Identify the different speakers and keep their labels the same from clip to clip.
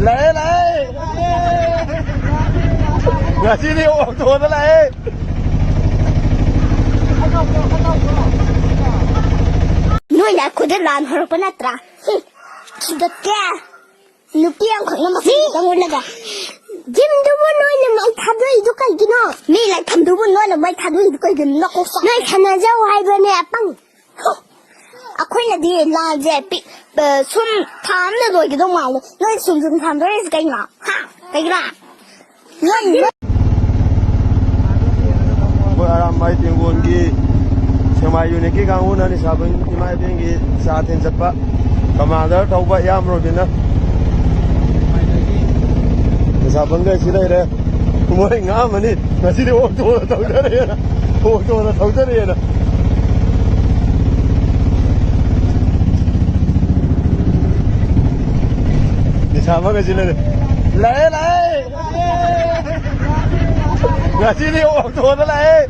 Speaker 1: lấy ngã chi đi ô tô nó lấy
Speaker 2: nuôi là cô đã làm hồi bữa nay tra chỉ được cái nụ piang của nó mà gì đâu muốn là Jim đâu muốn nói là mày tham gia itu cái gì nó mày lại tham đâu muốn nói là mày tham gia itu cái gì nó có sao nói thằng nào giàu hai bên này băng à quên là đi là dễ bị xuân tham là rồi cái đó mà nói xuân tham rồi cái gì ha cái gì là
Speaker 1: buat orang mai tinggun ki semai unit ki kang una ni sabun ki mai bengi saatin cepat commander tau ba yam robina sabun ga silai re moi ngam ni nasi de auto tau jare na auto na tau jare na ni sama ga silai lấy ngã chi đi ô tô nó lấy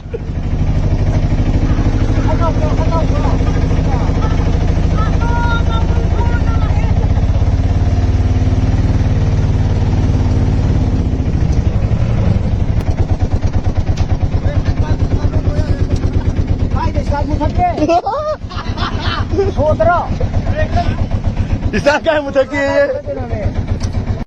Speaker 1: Isa kayak muter ke